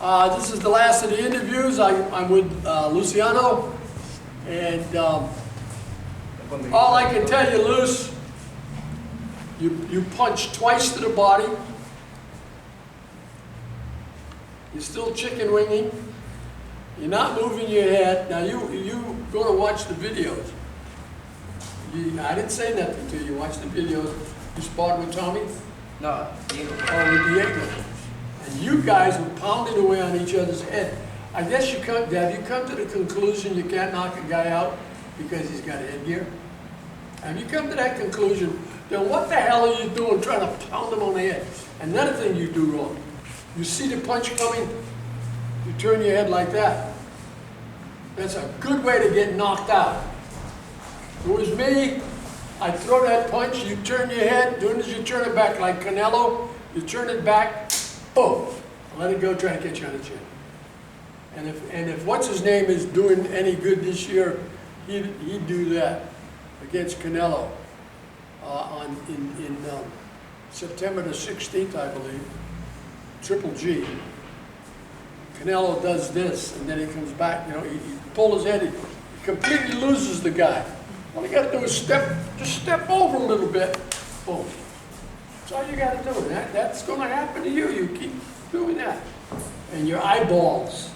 This is the last of the interviews. I'm with Luciano, and all I can tell you, Luce, you punch twice to the body. You're still chicken winging. You're not moving your head. Now you go to watch the videos. I didn't say nothing to you. Watch the videos. You sparred with Tommy? No, Diego. Oh, with Diego. And you guys were pounding away on each other's head. I guess have you come to the conclusion you can't knock a guy out because he's got headgear? Have you come to that conclusion? Then what the hell are you doing trying to pound him on the head? Another thing you do wrong. You see the punch coming, you turn your head like that. That's a good way to get knocked out. If it was me, I'd throw that punch, you turn your head, as soon as you turn it back like Canelo, you turn it back, boom, let it go, try to get you on the chin. And if what's his name is doing any good this year, he'd do that against Canelo in September the 16th, I believe, Triple G. Canelo does this, and then he comes back, he pulls his head, he completely loses the guy. All you got to do is just step over a little bit, boom. That's all you got to do. That's going to happen to you. You keep doing that. And your eyeballs,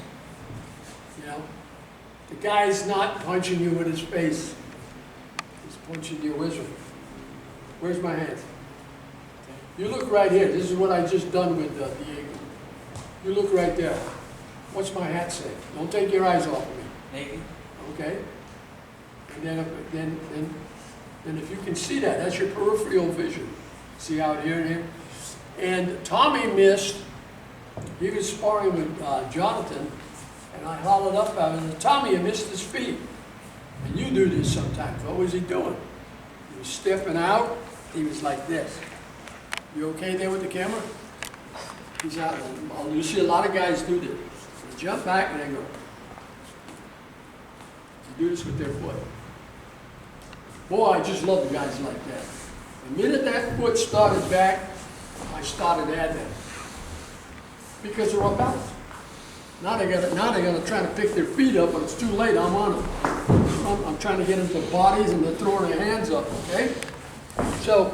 the guy's not punching you with his face. He's punching your wisdom. Where's my hands? You look right here. This is what I just done with Diego. You look right there. What's my hat say? Don't take your eyes off of me. Navy. Okay. And then if you can see that, that's your peripheral vision. See out here and here? And Tommy missed. He was sparring with Jonathan, and I hollered up at him, Tommy, you missed his feet. And you do this sometimes. What was he doing? He was stepping out. He was like this. You okay there with the camera? He's out. You see a lot of guys do this. They jump back and they go. They do this with their foot. Boy, I just love the guys like that. The minute that foot started back, I started adding it. Because they're up out. Now they're gonna try to pick their feet up, but it's too late. I'm on them. I'm trying to get them to bodies and they're throwing their hands up. Okay. So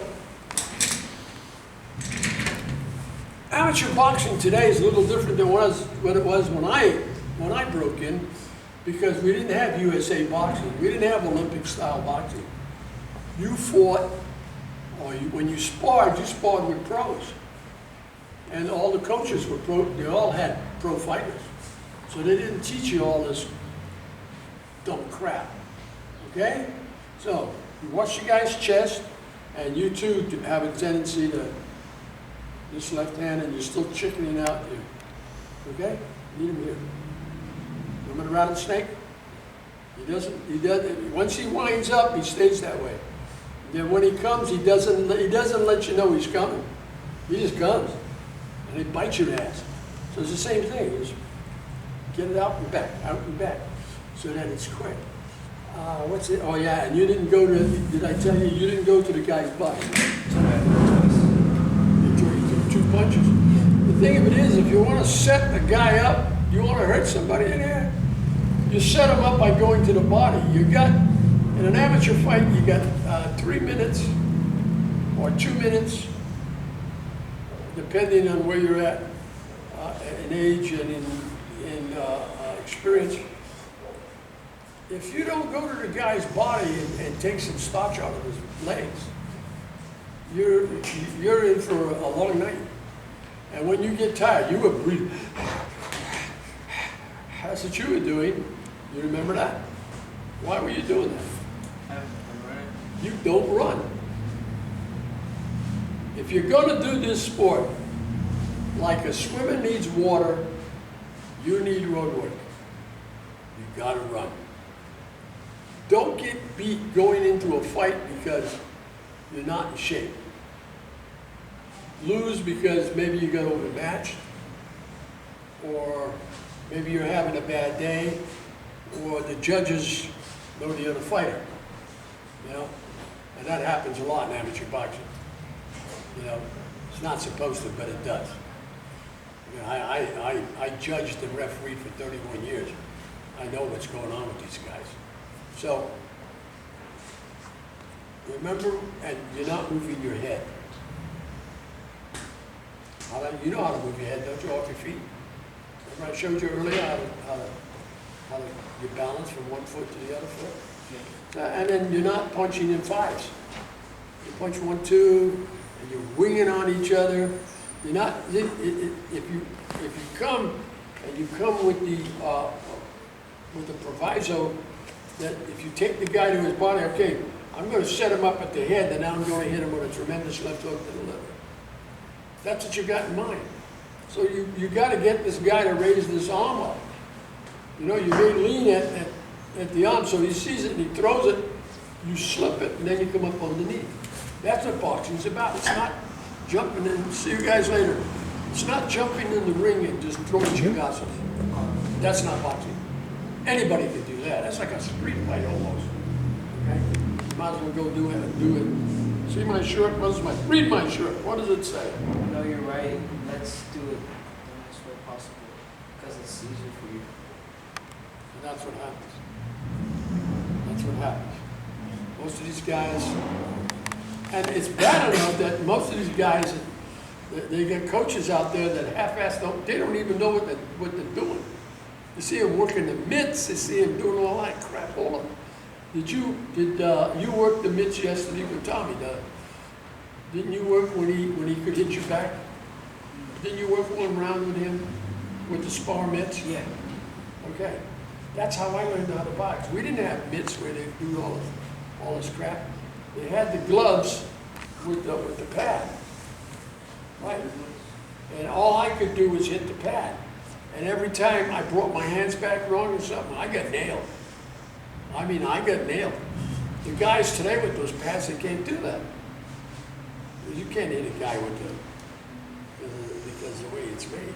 amateur boxing today is a little different than what it was when I broke in, because we didn't have USA boxing. We didn't have Olympic style boxing. You fought, or when you sparred with pros. And all the coaches were pro, they all had pro fighters. So they didn't teach you all this dumb crap, okay? So you watch the guy's chest, and you too have a tendency to this left hand, and you're still chickening out here, okay? Need him here. Remember the rattlesnake? He doesn't, once he winds up, he stays that way. Then when he comes, he doesn't let you know he's coming. He just comes, and he bites your ass. So it's the same thing. Just get it out and back, so that it's quick. What's it? Oh yeah, and you didn't go to. Did I tell you you didn't go to the guy's body? You took 2 punches. The thing of it is, if you want to set the guy up, you want to hurt somebody in there, you set him up by going to the body. You got. In an amateur fight, you got 3 minutes or 2 minutes, depending on where you're at in age and in experience. If you don't go to the guy's body and take some starch out of his legs, you're in for a long night. And when you get tired, you would breathe. That's what you were doing. You remember that? Why were you doing that? You don't run. If you're going to do this sport, like a swimmer needs water, you need road work. You got to run. Don't get beat going into a fight because you're not in shape. Lose because maybe you got overmatched, or maybe you're having a bad day, or the judges know the other fighter. And that happens a lot in amateur boxing. It's not supposed to, but it does. mean, I judged and refereed for 31 years. I know what's going on with these guys. So, remember, and you're not moving your head. You know how to move your head, don't you, off your feet? Remember I showed you earlier how to you balance from one foot to the other foot? And then you're not punching in fives. You punch 1, 2, and you're winging on each other. You're not, if you come, and you come with the proviso that if you take the guy to his body, okay, I'm going to set him up at the head, and now I'm going to hit him with a tremendous left hook to the liver. That's what you got in mind. So you got to get this guy to raise this arm up. You know, you may lean at the arm, so he sees it and he throws it, you slip it, and then you come up underneath. That's what boxing's about. It's not jumping in. See you guys later. It's not jumping in the ring and just throwing chingasos. That's not boxing. Anybody can do that. That's like a street fight almost. Okay? You might as well go do it. See my shirt? Read my shirt. What does it say? No, you're right. Let's do it the next way possible because it's easier for you. And that's what happens. That's what happens. Most of these guys, and it's bad enough that most of these guys, they get coaches out there that half-ass they don't even know what they're doing. You see them working the mitts, you see them doing all that crap. Hold on. Did you work the mitts yesterday with Tommy? Didn't you work when he could hit you back? Didn't you work one round with him with the spar mitts? Yeah. Okay. That's how I learned how to box. We didn't have mitts where they do all this crap. They had the gloves with the pad. Right. And all I could do was hit the pad. And every time I brought my hands back wrong or something, I got nailed. I mean, I got nailed. The guys today with those pads, they can't do that. You can't hit a guy with because of the way it's made.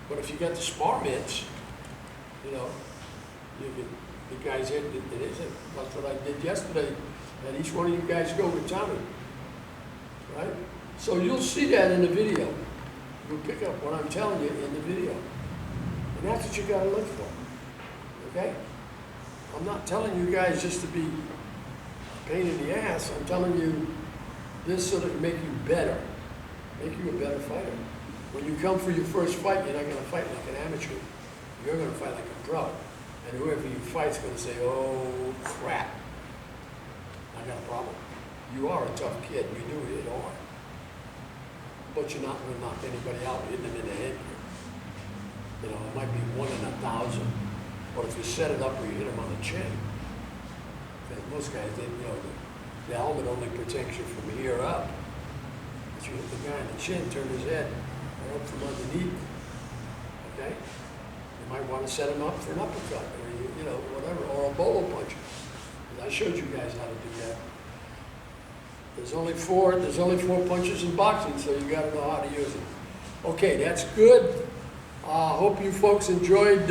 But if you got the spar mitts, you know, the guys hit it. That's what I did yesterday. And each one of you guys go with Tommy. Right? So you'll see that in the video. You'll pick up what I'm telling you in the video. And that's what you got to look for. Okay? I'm not telling you guys just to be a pain in the ass. I'm telling you this so that make you better. Make you a better fighter. When you come for your first fight, you're not going to fight like an amateur. You're going to fight like a pro. And whoever you fight's going to say, oh, crap. I got a problem. You are a tough kid. You do hit hard. But you're not going to knock anybody out hitting them in the head. You know, it might be 1 in 1,000. But if you set it up where you hit them on the chin, because most guys, the helmet only protects you from here up. But you hit the guy in the chin, turn his head, right up from underneath. Okay? You might want to set him up for an uppercut, or whatever, or a bolo punch. I showed you guys how to do that. There's only four punches in boxing, so you got to know how to use it. Okay, that's good. Hope you folks enjoyed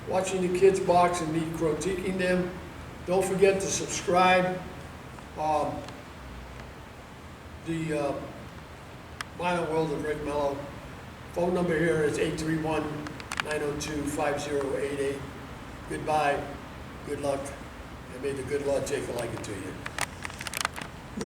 watching the kids box and me critiquing them. Don't forget to subscribe. The Violent World of Rick Mello. Phone number here is 831-902-5088. Goodbye, good luck, and may the good Lord take a liking to you.